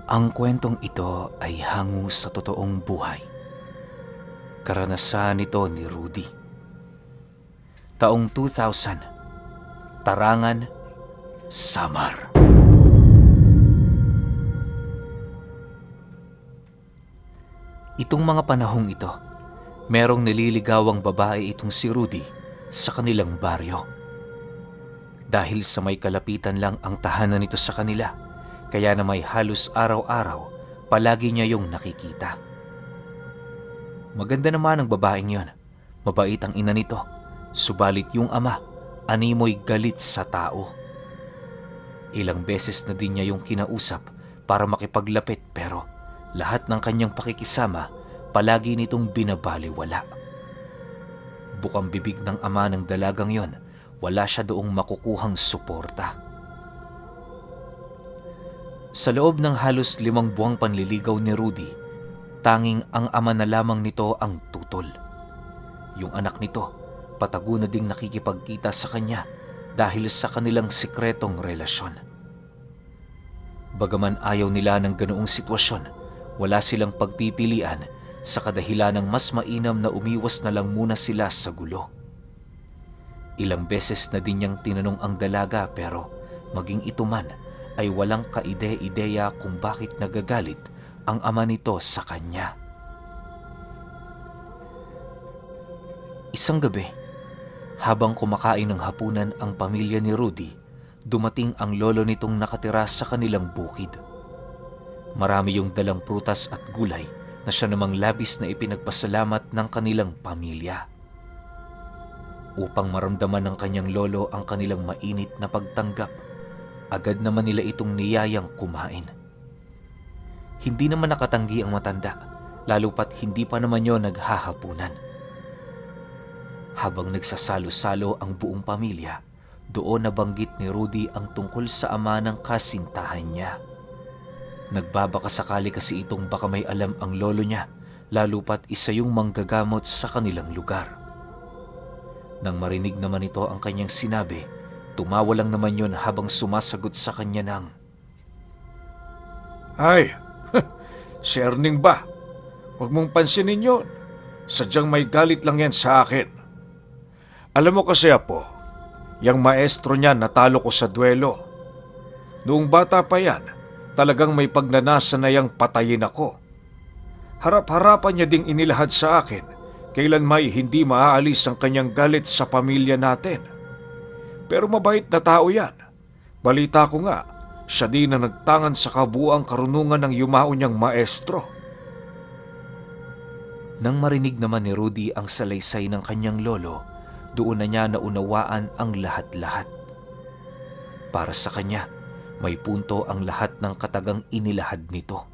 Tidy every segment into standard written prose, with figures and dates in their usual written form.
Ang kwentong ito ay hango sa totoong buhay. Karanasan nito ni Rudy. Taong 2000, Tarangan, Samar. Itong mga panahong ito, merong nililigawang babae itong si Rudy sa kanilang baryo. Dahil sa may kalapitan lang ang tahanan nito sa kanila, kaya na may halos araw-araw palagi niya yung nakikita. Maganda naman ang babaeng yon. Mabait ang ina nito. Subalit yung ama, animoy galit sa tao. Ilang beses na din niya yung kinausap para makipaglapit pero lahat ng kanyang pakikisama palagi nitong binabaliwala. Bukang bibig ng ama ng dalagang yon, wala siya doong makukuhang suporta. Sa loob ng halos 5 buwang panliligaw ni Rudy, tanging ang ama na lamang nito ang tutol. Yung anak nito, patago na ding nakikipagkita sa kanya dahil sa kanilang sikretong relasyon. Bagaman ayaw nila ng ganoong sitwasyon, wala silang pagpipilian sa kadahilanang mas mainam na umiwas na lang muna sila sa gulo. Ilang beses na din niyang tinanong ang dalaga pero maging ito man ay walang kaide-ideya kung bakit nagagalit ang ama nito sa kanya. Isang gabi, habang kumakain ng hapunan ang pamilya ni Rudy, dumating ang lolo nitong nakatira sa kanilang bukid. Marami yung dalang prutas at gulay na siya namang labis na ipinagpasalamat ng kanilang pamilya. Upang maramdaman ng kanyang lolo ang kanilang mainit na pagtanggap, agad naman nila itong niyayang kumain. Hindi naman nakatanggi ang matanda, lalo pat hindi pa naman yon naghahapunan. Habang nagsasalo-salo ang buong pamilya, doon nabanggit ni Rudy ang tungkol sa ama ng kasintahan niya. Nagbabakasakali kasi itong baka may alam ang lolo niya, lalo pat isa yung manggagamot sa kanilang lugar. Nang marinig naman ito ang kanyang sinabi, tumawa lang naman yon habang sumasagot sa kanya ng, Ay, si Erning ba? Huwag mong pansinin yun. Sadyang may galit lang yan sa akin. Alam mo kasi Apo, yung maestro niya natalo ko sa duelo. Noong bata pa yan, talagang may pagnanasa na yang patayin ako. Harap-harapan niya ding inilahad sa akin, kailan may hindi maaalis ang kanyang galit sa pamilya natin. Pero mabait na tao yan. Balita ko nga, siya din na nagtangan sa kabuang karunungan ng yumao niyang maestro. Nang marinig naman ni Rudy ang salaysay ng kanyang lolo, doon na niya naunawaan ang lahat-lahat. Para sa kanya, may punto ang lahat ng katagang inilahad nito.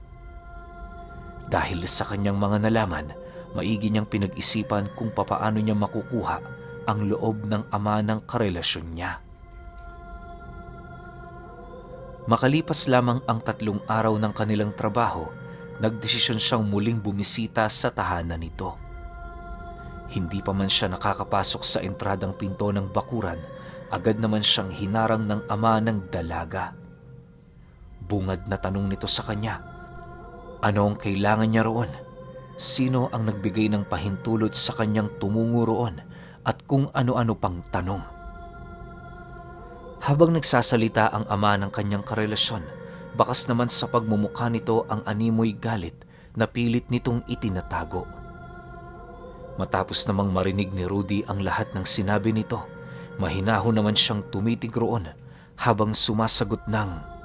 Dahil sa kanyang mga nalaman, maigi niyang pinag-isipan kung papaano niya makukuha ang loob ng ama ng karelasyon niya. Makalipas lamang ang 3 araw ng kanilang trabaho, nagdesisyon siyang muling bumisita sa tahanan nito. Hindi pa man siya nakakapasok sa entradang pinto ng bakuran, agad naman siyang hinarang ng ama ng dalaga. Bungad na tanong nito sa kanya, ano ang kailangan niya roon? Sino ang nagbigay ng pahintulot sa kanyang tumungo roon at kung ano-ano pang tanong? Habang nagsasalita ang ama ng kanyang karelasyon, bakas naman sa pagmumukha nito ang animoy galit na pilit nitong itinatago. Matapos namang marinig ni Rudy ang lahat ng sinabi nito, mahinahon naman siyang tumitig roon habang sumasagot ng,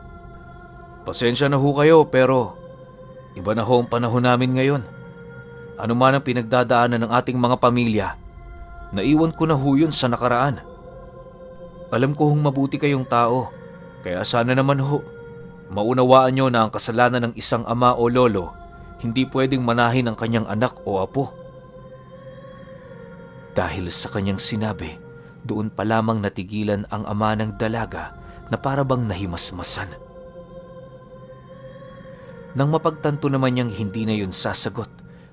Pasensya na ho kayo pero iba na ho ang panahon namin ngayon. Ano man ang pinagdadaanan ng ating mga pamilya, naiwan ko na ho yun sa nakaraan. Alam ko hong mabuti kayong tao, kaya sana naman ho, maunawaan nyo na ang kasalanan ng isang ama o lolo, hindi pwedeng manahin ang kanyang anak o apo. Dahil sa kanyang sinabi, doon pa lamang natigilan ang ama ng dalaga na parabang nahimasmasan. Nang mapagtanto naman niyang hindi na yun sasagot,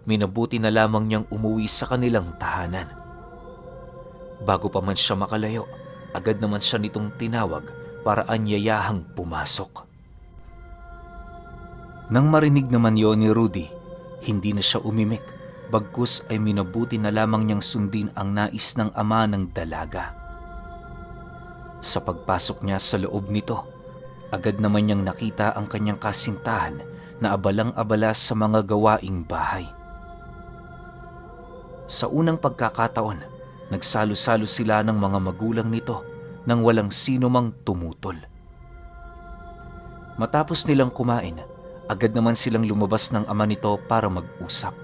minabuti na lamang niyang umuwi sa kanilang tahanan. Bago pa man siya makalayo, agad naman siya nitong tinawag para anyayahang pumasok. Nang marinig naman yon ni Rudy, hindi na siya umimik, bagkus ay minabuti na lamang niyang sundin ang nais ng ama ng dalaga. Sa pagpasok niya sa loob nito, agad naman niyang nakita ang kanyang kasintahan na abalang-abala sa mga gawaing bahay. Sa unang pagkakataon, nagsalo-salo sila ng mga magulang nito nang walang sino mang tumutol. Matapos nilang kumain, agad naman silang lumabas ng ama nito para mag-usap.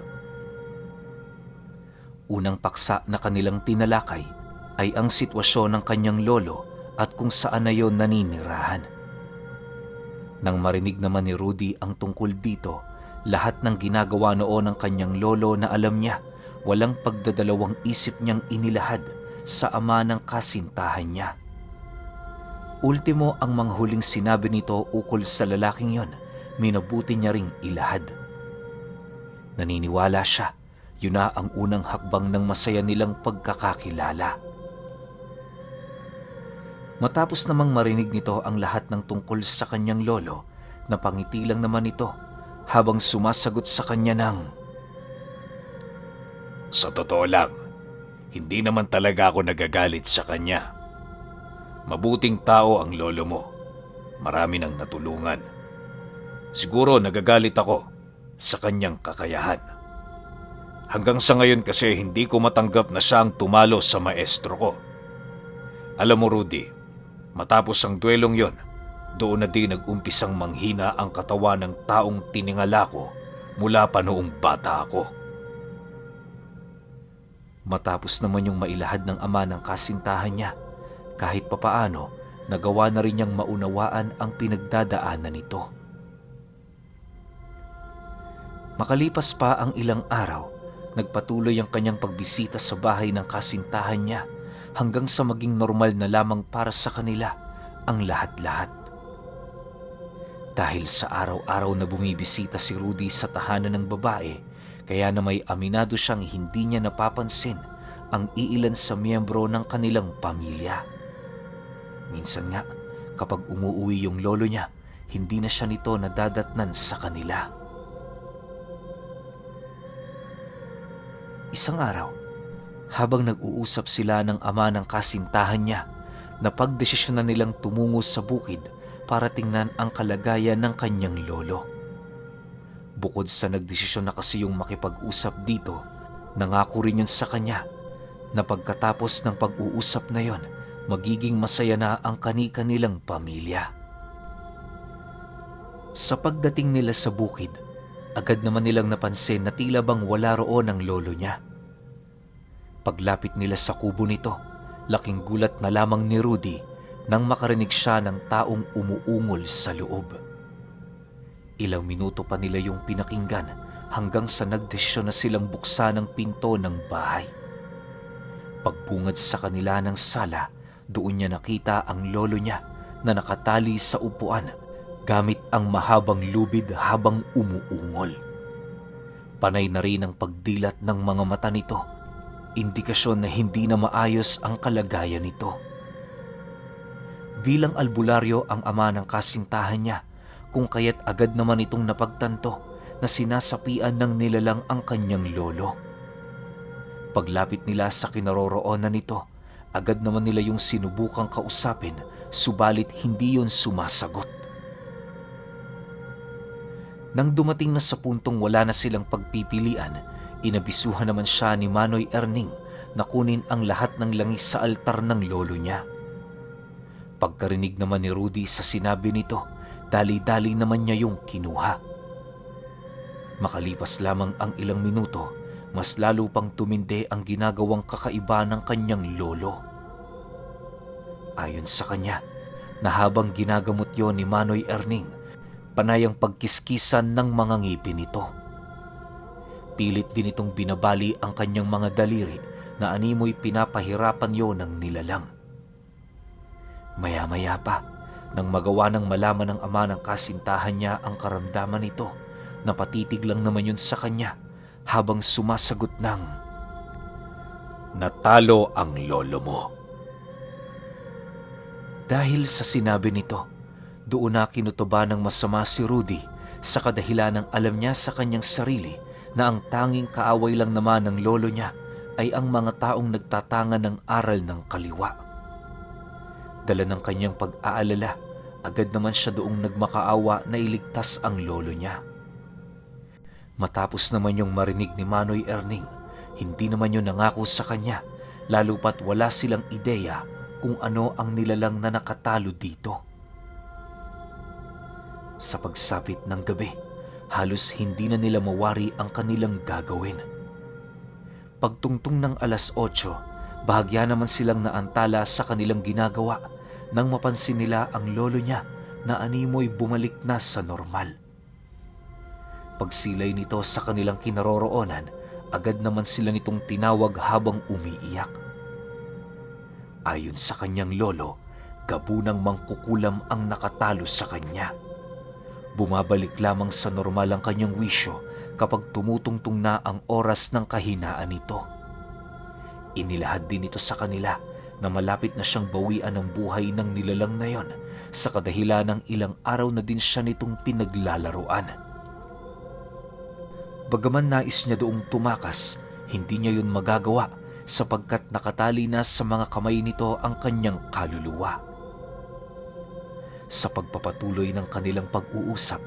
Unang paksa na kanilang tinalakay ay ang sitwasyon ng kanyang lolo at kung saan na yon naninirahan. Nang marinig naman ni Rudy ang tungkol dito, lahat ng ginagawa noon ng kanyang lolo na alam niya, walang pagdadalawang isip niyang inilahad sa ama ng kasintahan niya. Ultimo ang mga huling sinabi nito ukol sa lalaking yon, minabuti niya ring ilahad. Naniniwala siya, yun na ang unang hakbang ng masaya nilang pagkakakilala. Matapos namang marinig nito ang lahat ng tungkol sa kanyang lolo, napangiti lang naman ito habang sumasagot sa kanya ng, Sa totoo lang, hindi naman talaga ako nagagalit sa kanya. Mabuting tao ang lolo mo. Marami nang natulungan. Siguro nagagalit ako sa kanyang kakayahan. Hanggang sa ngayon kasi hindi ko matanggap na siya ang tumalo sa maestro ko. Alam mo Rudy, matapos ang duelong yon, doon na din nag-umpisang manghina ang katawan ng taong tiningala ko mula pa noong bata ako. Matapos naman yung mailahad ng ama ng kasintahan niya, kahit papaano, nagawa na rin niyang maunawaan ang pinagdadaanan nito. Makalipas pa ang ilang araw, nagpatuloy ang kanyang pagbisita sa bahay ng kasintahan niya hanggang sa maging normal na lamang para sa kanila ang lahat-lahat. Dahil sa araw-araw na bumibisita si Rudy sa tahanan ng babae, kaya na may aminado siyang hindi niya napapansin ang iilan sa miyembro ng kanilang pamilya. Minsan nga, kapag umuuwi yung lolo niya, hindi na siya nito nadadatnan sa kanila. Isang araw, habang nag-uusap sila ng ama ng kasintahan niya, napagdesisyon na nilang tumungo sa bukid para tingnan ang kalagayan ng kanyang lolo. Bukod sa nagdesisyon na kasi yung makipag-usap dito, nangako rin yun sa kanya na pagkatapos ng pag-uusap na yon, magiging masaya na ang kani-kanilang pamilya. Sa pagdating nila sa bukid, agad naman nilang napansin na tila bang wala roon ang lolo niya. Paglapit nila sa kubo nito, laking gulat na lamang ni Rudy nang makarinig siya ng taong umuungol sa loob. Ilang minuto pa nila yung pinakinggan hanggang sa nagdesisyon na silang buksan ang pinto ng bahay. Pagbungad sa kanila ng sala, doon niya nakita ang lolo niya na nakatali sa upuan gamit ang mahabang lubid habang umuungol. Panay na rin ang pagdilat ng mga mata nito, indikasyon na hindi na maayos ang kalagayan nito. Bilang albularyo ang ama ng kasintahan niya, kung kaya't agad naman itong napagtanto na sinasapian ng nilalang ang kanyang lolo. Paglapit nila sa kinaroroonan nito, agad naman nila yung sinubukang kausapin, subalit hindi yon sumasagot. Nang dumating na sa puntong wala na silang pagpipilian, inabisuhan naman siya ni Manoy Erning na kunin ang lahat ng langis sa altar ng lolo niya. Pagkarinig naman ni Rudy sa sinabi nito, dali-dali naman niya yung kinuha. Makalipas lamang ang ilang minuto, mas lalo pang tumindi ang ginagawang kakaiba ng kanyang lolo. Ayon sa kanya, na habang ginagamot yon ni Manoy Erning, panay ang pagkiskisan ng mga ngipin nito. Pilit din itong binabali ang kanyang mga daliri na animoy pinapahirapan yon ng nilalang. Maya-maya pa, nang magawa ng malaman ng ama ng kasintahan niya ang karamdaman nito, napatitig lang naman yun sa kanya habang sumasagot ng, Natalo ang lolo mo. Dahil sa sinabi nito, doon na kinutuba ng masama si Rudy sa kadahilan ng alam niya sa kanyang sarili na ang tanging kaaway lang naman ng lolo niya ay ang mga taong nagtatanga ng aral ng kaliwa. Dala ng kanyang pag-aalala, agad naman siya doong nagmakaawa na iligtas ang lolo niya. Matapos naman yung marinig ni Manoy Erning, hindi naman yun nangako sa kanya, lalo pat wala silang ideya kung ano ang nilalang na nakatalo dito. Sa pagsapit ng gabi, halos hindi na nila mawari ang kanilang gagawin. Pagtungtong ng 8:00, bahagya naman silang naantala sa kanilang ginagawa nang mapansin nila ang lolo niya na animoy bumalik na sa normal. Pagsilay nito sa kanilang kinaroroonan, agad naman sila nitong tinawag habang umiiyak. Ayon sa kanyang lolo, gabunang mangkukulam ang nakatalo sa kanya. Bumabalik lamang sa normal ang kanyang wisyo kapag tumutungtong na ang oras ng kahinaan nito. Inilahad din ito sa kanila na malapit na siyang bawian ng buhay ng nilalang na yon sa kadahilan ng ilang araw na din siya nitong pinaglalaruan. Bagaman nais niya doong tumakas, hindi niya yun magagawa sapagkat nakatali na sa mga kamay nito ang kanyang kaluluwa. Sa pagpapatuloy ng kanilang pag-uusap,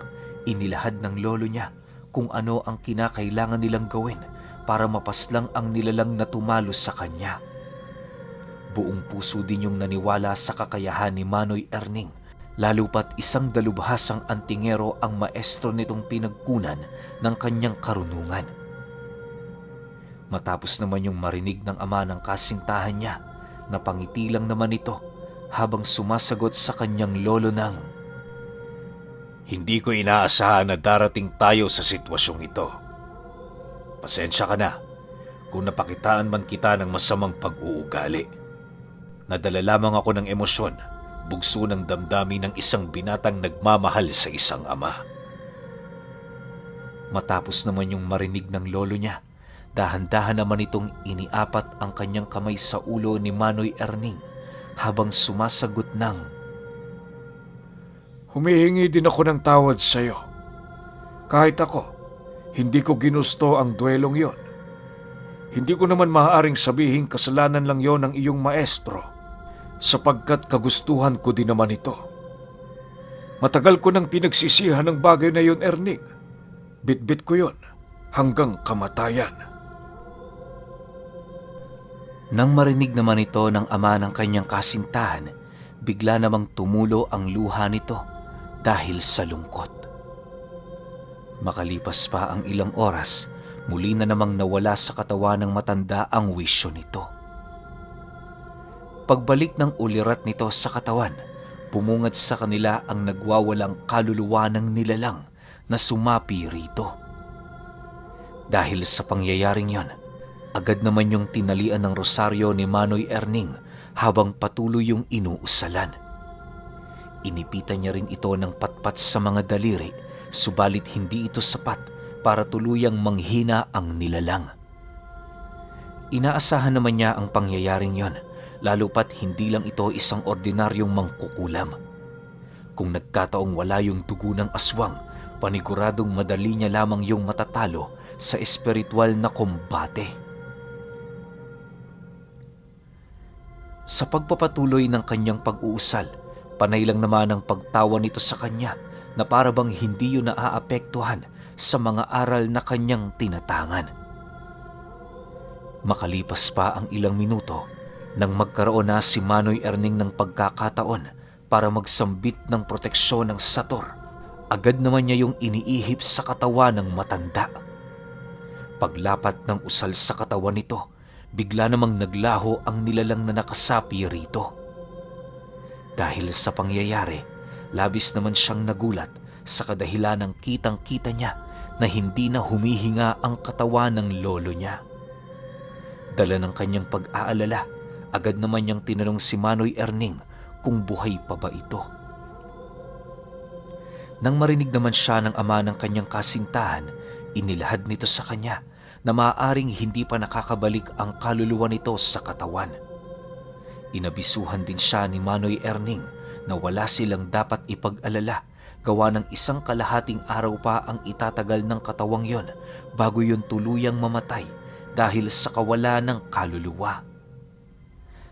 inilahad ng lolo niya kung ano ang kinakailangan nilang gawin para mapaslang ang nilalang na tumalo sa kanya. Buong puso din yung naniwala sa kakayahan ni Manoy Erning, lalo pat isang dalubhasang antingero ang maestro nitong pinagkunan ng kanyang karunungan. Matapos naman yung marinig ng ama ng kasintahan niya, napangiti lang naman ito habang sumasagot sa kanyang lolo ng, Hindi ko inaasahan na darating tayo sa sitwasyong ito. Pasensya ka na kung napakitaan man kita ng masamang pag-uugali. Nadala lamang ako ng emosyon, bugso ng damdamin ng isang binatang nagmamahal sa isang ama. Matapos naman yung marinig ng lolo niya, dahan-dahan naman itong iniapat ang kanyang kamay sa ulo ni Manoy Erning habang sumasagot ng, Humihingi din ako ng tawad sa iyo. Kahit ako, hindi ko ginusto ang duelong yon. Hindi ko naman maaaring sabihin kasalanan lang yon ng iyong maestro, sapagkat kagustuhan ko din naman ito. Matagal ko nang pinagsisihan ng bagay na yon, Erning. Bitbit ko yon hanggang kamatayan. Nang marinig naman ito ng ama ng kanyang kasintahan, bigla namang tumulo ang luha nito dahil sa lungkot. Makalipas pa ang ilang oras, muli na namang nawala sa katawan ng matanda ang wisyo nito. Pagbalik ng ulirat nito sa katawan, bumungad sa kanila ang nagwawalang kaluluwa ng nilalang na sumapi rito. Dahil sa pangyayaring yon, agad naman yung tinalian ng rosaryo ni Manoy Erning habang patuloy yung inuusalan. Inipitan niya rin ito ng patpat sa mga daliri, subalit hindi ito sapat para tuluyang manghina ang nilalang. Inaasahan naman niya ang pangyayaring yon, lalo pat hindi lang ito isang ordinaryong mangkukulam. Kung nagkataong wala yung dugo ng aswang, paniguradong madali niya lamang yung matatalo sa espiritual na kombate. Sa pagpapatuloy ng kanyang pag-uusal, panay lang naman ang pagtawa nito sa kanya na para bang hindi yun naaapektuhan sa mga aral na kanyang tinatangan. Makalipas pa ang ilang minuto, nang magkaroon na si Manoy Erning ng pagkakataon para magsambit ng proteksyon ng sator, agad naman niya yung iniihip sa katawan ng matanda. Paglapat ng usal sa katawan nito, bigla namang naglaho ang nilalang na nakasapi rito. Dahil sa pangyayari, labis naman siyang nagulat sa kadahilan ng kitang-kita niya na hindi na humihinga ang katawan ng lolo niya. Dala ng kanyang pag-aalala, agad naman niyang tinanong si Manoy Erning kung buhay pa ba ito. Nang marinig naman siya ng ama ng kanyang kasintahan, inilahad nito sa kanya na maaaring hindi pa nakakabalik ang kaluluwa nito sa katawan. Inabisuhan din siya ni Manoy Erning na wala silang dapat ipag-alala gawa ng isang kalahating araw pa ang itatagal ng katawang yon bago yun tuluyang mamatay dahil sa kawalan ng kaluluwa.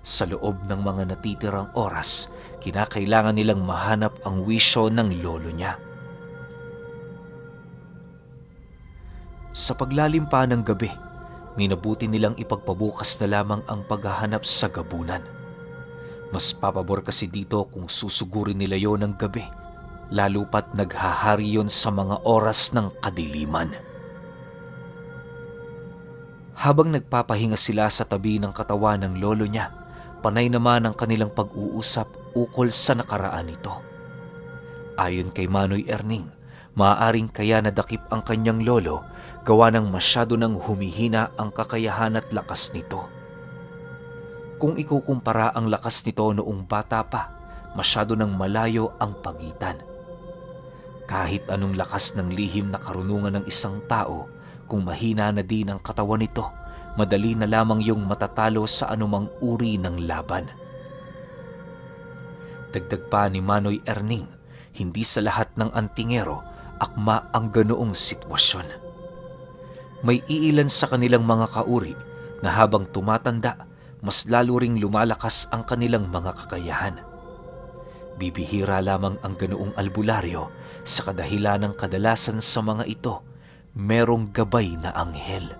Sa loob ng mga natitirang oras, kinakailangan nilang mahanap ang wisyo ng lolo niya. Sa paglalim pa ng gabi, minabuti nilang ipagpabukas na lamang ang paghahanap sa gabunan. Mas papabor kasi dito kung susugurin nila yon ng gabi, lalo pat naghahari yon sa mga oras ng kadiliman. Habang nagpapahinga sila sa tabi ng katawan ng lolo niya, panay naman ang kanilang pag-uusap ukol sa nakaraan nito. Ayon kay Manoy Erning, maaaring kaya nadakip ang kanyang lolo gawa ng masyado nang humihina ang kakayahan at lakas nito. Kung ikukumpara ang lakas nito noong bata pa, masyado nang malayo ang pagitan. Kahit anong lakas ng lihim na karunungan ng isang tao, kung mahina na din ang katawan nito, madali na lamang yung matatalo sa anumang uri ng laban. Dagdag pa ni Manoy Erning, hindi sa lahat ng antingero akma ang ganoong sitwasyon. May iilan sa kanilang mga kauri na habang tumatanda, mas lalo ring lumalakas ang kanilang mga kakayahan. Bibihira lamang ang ganoong albularyo sa kadahilan ng kadalasan sa mga ito, merong gabay na anghel.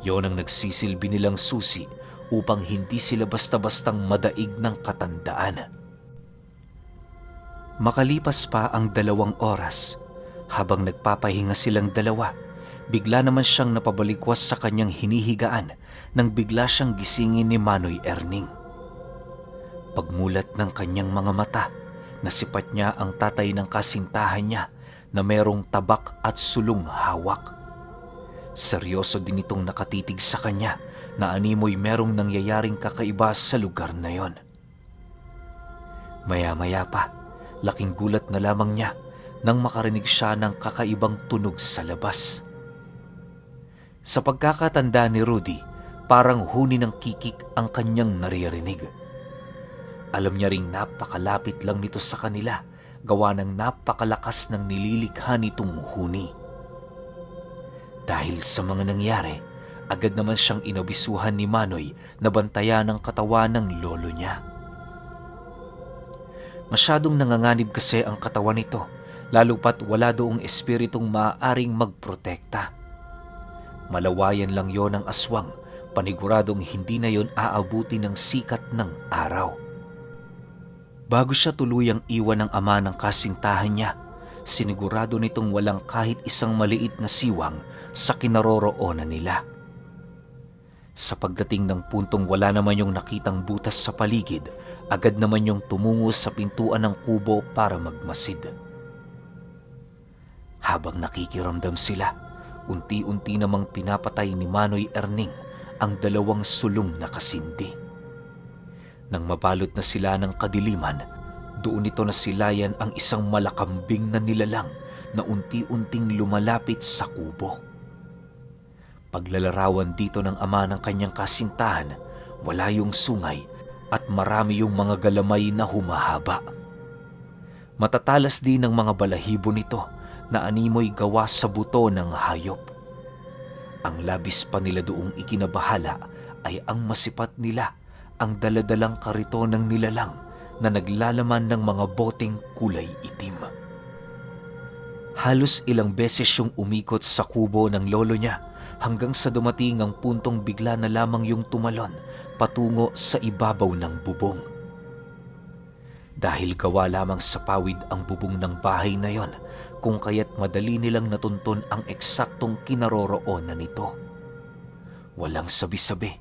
Yon ang nagsisilbi nilang susi upang hindi sila basta-bastang madaig ng katandaan. Makalipas pa ang 2 oras, habang nagpapahinga silang dalawa, bigla naman siyang napabalikwas sa kanyang hinihigaan nang bigla siyang gisingin ni Manoy Erning. Pagmulat ng kanyang mga mata, nasipat niya ang tatay ng kasintahan niya na merong tabak at sulong hawak. Seryoso din itong nakatitig sa kanya na animoy merong nangyayaring kakaiba sa lugar na yon. Maya-maya pa, laking gulat na lamang niya nang makarinig siya ng kakaibang tunog sa labas. Sa pagkakatanda ni Rudy, parang huni ng kikik ang kanyang naririnig. Alam niya ring napakalapit lang nito sa kanila, gawa ng napakalakas ng nililikha nitong huni. Dahil sa mga nangyari, agad naman siyang inabisuhan ni Manoy na bantayan ang katawan ng lolo niya. Masyadong nanganganib kasi ang katawan nito, lalo pat wala doong espiritong maaaring magprotekta. Malawayan lang yon ang aswang, paniguradong hindi na yon aabuti ng sikat ng araw. Bago siya tuluyang iwan ng ama ng kasintahan niya, sinigurado nitong walang kahit isang maliit na siwang sa kinaroroonan nila. Sa pagdating ng puntong wala naman yung nakitang butas sa paligid, agad naman yung tumungo sa pintuan ng kubo para magmasid. Habang nakikiramdam sila, unti-unti namang pinapatay ni Manoy Erning ang 2 sulong na kasindi. Nang mabalot na sila ng kadiliman, doon ito nasilayan ang isang malakambing na nilalang na unti-unting lumalapit sa kubo. Paglalarawan dito ng ama ng kanyang kasintahan, wala yung sungay at marami yung mga galamay na humahaba. Matatalas din ang mga balahibo nito na animoy gawa sa buto ng hayop. Ang labis pa nila doong ikinabahala ay ang masipat nila ang daladalang kariton ng nilalang na naglalaman ng mga boteng kulay itim. Halos ilang beses siyang umikot sa kubo ng lolo niya hanggang sa dumating ang puntong bigla na lamang yung tumalon patungo sa ibabaw ng bubong. Dahil gawa lamang sa pawid ang bubong ng bahay na yon, kung kaya't madali nilang natuntun ang eksaktong kinaroroonan nito. Walang sabi-sabi,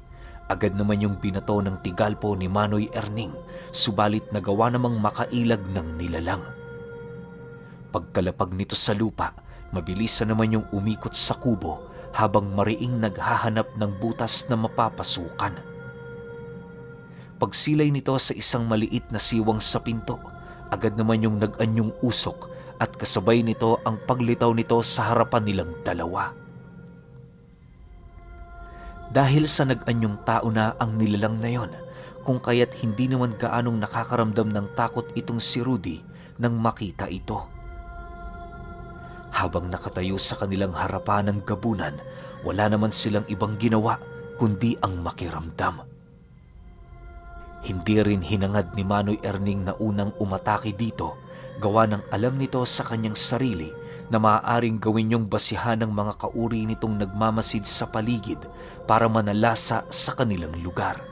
agad naman yung binato ng tigalpo ni Manoy Erning, subalit nagawa namang makailag ng nilalang. Pagkalapag nito sa lupa, mabilisan naman yung umikot sa kubo habang mariing naghahanap ng butas na mapapasukan. Pagsilay nito sa isang maliit na siwang sa pinto, agad naman yung nag-anyong usok at kasabay nito ang paglitaw nito sa harapan nilang dalawa. Dahil sa nag-anyong tao na ang nilalang na yon, kung kaya't hindi naman gaanong nakakaramdam ng takot itong si Rudy nang makita ito. Habang nakatayo sa kanilang harapan ng gabunan, wala naman silang ibang ginawa kundi ang makiramdam. Hindi rin hinangad ni Manoy Erning na unang umatake dito, gawa ng alam nito sa kanyang sarili na maaaring gawin yung basihan ng mga kauri nitong nagmamasid sa paligid para manalasa sa kanilang lugar.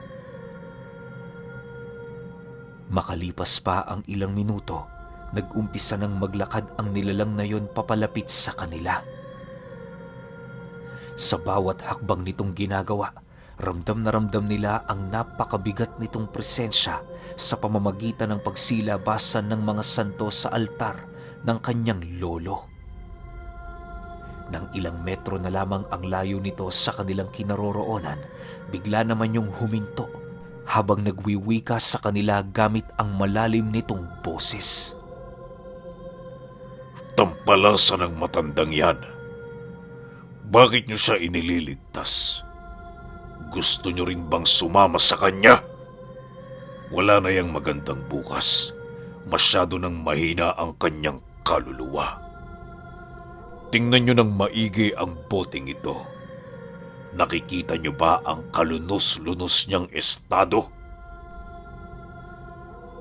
Makalipas pa ang ilang minuto, nag-umpisa ng maglakad ang nilalang na yon papalapit sa kanila. Sa bawat hakbang nitong ginagawa, ramdam na ramdam nila ang napakabigat nitong presensya sa pamamagitan ng pagsilabasan ng mga santo sa altar ng kanyang lolo. Nang ilang metro na lamang ang layo nito sa kanilang kinaroroonan, bigla naman yung huminto habang nagwiwika sa kanila gamit ang malalim nitong boses. Tampalasan ng matandang yan. Bakit niyo siya inililigtas? Gusto niyo rin bang sumama sa kanya? Wala na yang magandang bukas. Masyado nang mahina ang kanyang kaluluwa. Tingnan niyo ng maigi ang boteng ito. Nakikita niyo ba ang kalunos-lunos niyang estado?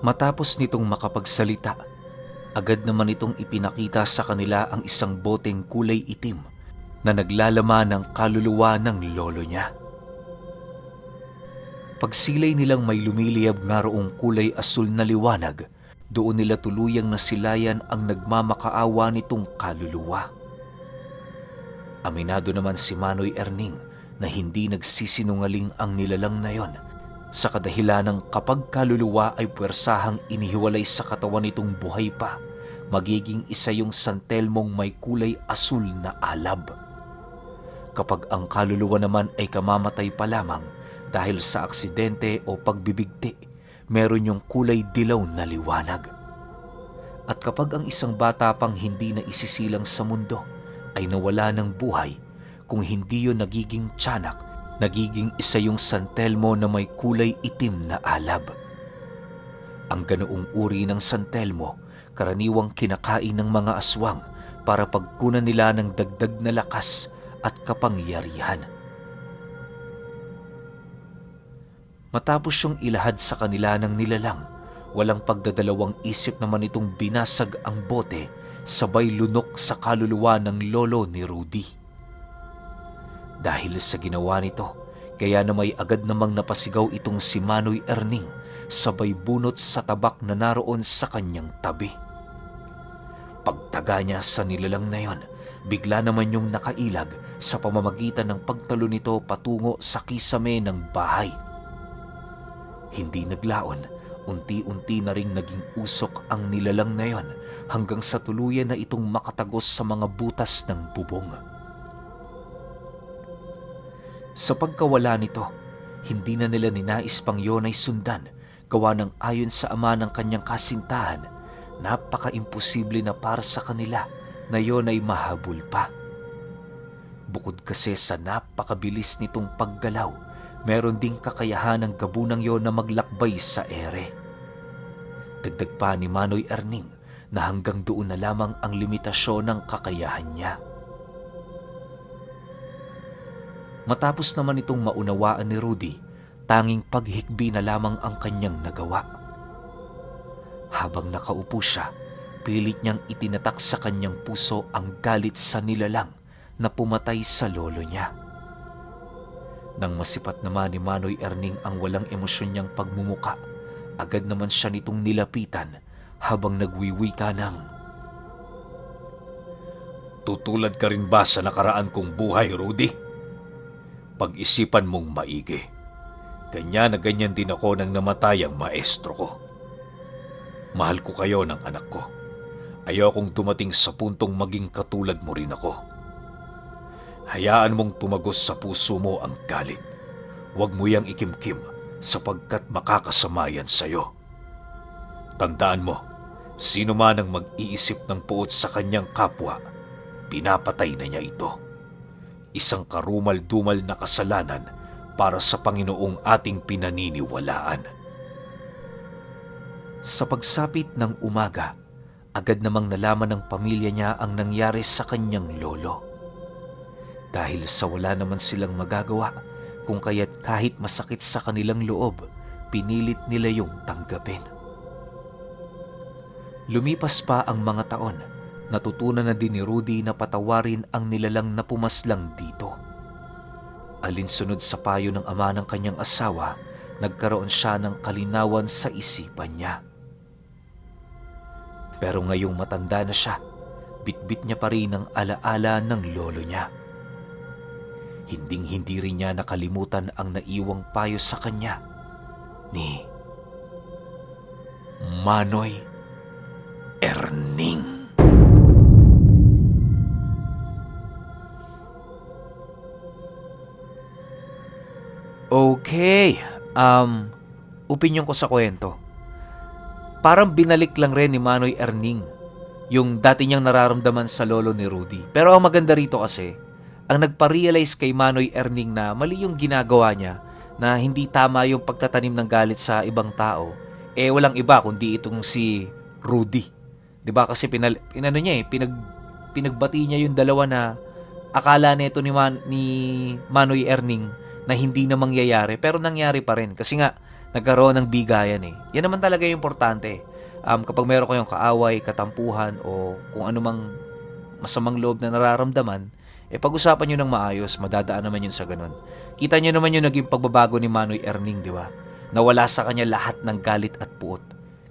Matapos nitong makapagsalita, agad naman itong ipinakita sa kanila ang isang boteng kulay itim na naglalaman ng kaluluwa ng lolo niya. Pagsilay nilang may lumiliyab nga roong kulay asul na liwanag, doon nila tuluyang nasilayan ang nagmamakaawa nitong kaluluwa. Aminado naman si Manoy Erning na hindi nagsisinungaling ang nilalang na yon, sa kadahilanang kapag kaluluwa ay puwersahang inihiwalay sa katawan nitong buhay pa, magiging isa yung santelmong may kulay asul na alab. Kapag ang kaluluwa naman ay kamamatay pa lamang dahil sa aksidente o pagbibigti, meron yung kulay dilaw na liwanag. At kapag ang isang bata pang hindi na isisilang sa mundo ay nawala ng buhay, kung hindi yun nagiging tiyanak, nagiging isa yung santelmo na may kulay itim na alab. Ang ganoong uri ng santelmo, karaniwang kinakain ng mga aswang para pagkunan nila ng dagdag na lakas at kapangyarihan. Matapos yung ilahad sa kanila ng nilalang, walang pagdadalawang isip naman itong binasag ang bote, sabay lunok sa kaluluwa ng lolo ni Rudy. Dahil sa ginawa nito, kaya na may agad namang napasigaw itong si Manoy Erning, sabay bunot sa tabak na naroon sa kanyang tabi. Pagtaga niya sa nilalang na yon, bigla naman yung nakailag sa pamamagitan ng pagtalo nito patungo sa kisame ng bahay. Hindi naglaon, unti-unti na ring naging usok ang nilalang na yon hanggang sa tuluyan na itong makatagos sa mga butas ng bubong. Sa pagkawala nito, hindi na nila ninais pang yun ay sundan, gawa ng ayon sa ama ng kanyang kasintahan, napaka-imposible na para sa kanila na yun ay mahabol pa. Bukod kasi sa napakabilis nitong paggalaw, meron ding kakayahan ng gabunang yon na maglakbay sa ere. Dagdag pa ni Manoy Erning na hanggang doon na lamang ang limitasyon ng kakayahan niya. Matapos naman itong maunawaan ni Rudy, tanging paghikbi na lamang ang kanyang nagawa. Habang nakaupo siya, pilit niyang itinatak sa kanyang puso ang galit sa nilalang na pumatay sa lolo niya. Nang masipat naman ni Manoy Erning ang walang emosyon niyang pagmumuka, agad naman siya nitong nilapitan habang nagwiwika ng, Tutulad ka rin ba sa nakaraan kong buhay, Rudy? Pag-isipan mong maigi. Ganyan na ganyan din ako nang namatay ang maestro ko. Mahal ko kayo ng anak ko. Ayokong dumating sa puntong maging katulad mo rin ako. Hayaan mong tumagos sa puso mo ang galit. Huwag mo yang ikimkim sapagkat makakasama yan sa'yo. Tandaan mo, sino man ang mag-iisip ng puot sa kanyang kapwa, pinapatay na niya ito. Isang karumal-dumal na kasalanan para sa Panginoong ating pinaniniwalaan. Sa pagsapit ng umaga, agad namang nalaman ng pamilya niya ang nangyari sa kanyang lolo. Dahil sa wala naman silang magagawa, kung kaya't kahit masakit sa kanilang loob, pinilit nila yung tanggapin. Lumipas pa ang mga taon, natutunan na din ni Rudy na patawarin ang nilalang na pumaslang dito. Alinsunod sa payo ng ama ng kanyang asawa, nagkaroon siya ng kalinawan sa isipan niya. Pero ngayong matanda na siya, bitbit niya pa rin ang alaala ng lolo niya. Hinding-hindi rin niya nakalimutan ang naiwang payo sa kanya ni Manoy Erning. Okay, opinyon ko sa kwento. Parang binalik lang rin ni Manoy Erning yung dati niyang nararamdaman sa lolo ni Rudy. Pero ang maganda rito kasi, ang nagpa-realize kay Manoy Erning na mali yung ginagawa niya, na hindi tama yung pagtatanim ng galit sa ibang tao, walang iba kundi itong si Rudy. 'Di ba? Kasi pinagbati niya yung dalawa na akala nito ni Manoy Erning na hindi na mangyayari, pero nangyari pa rin kasi nga nagkaroon ng bigayan. Yan naman talaga yung importante. Kapag meron kayong kaaway, katampuhan o kung anumang masamang loob na nararamdaman, pag-usapan nyo ng maayos, madadaan naman yun sa ganun. Kita nyo naman yung naging pagbabago ni Manoy Erning, di ba? Nawala sa kanya lahat ng galit at puot.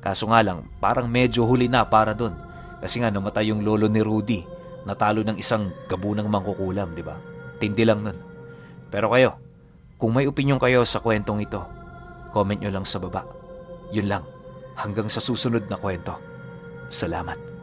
Kaso nga lang, parang medyo huli na para dun. Kasi nga namatay yung lolo ni Rudy, natalo ng isang gabunang mangkukulam, di ba? Tindi lang nun. Pero kayo, kung may opinyon kayo sa kwentong ito, comment nyo lang sa baba. Yun lang, hanggang sa susunod na kwento. Salamat.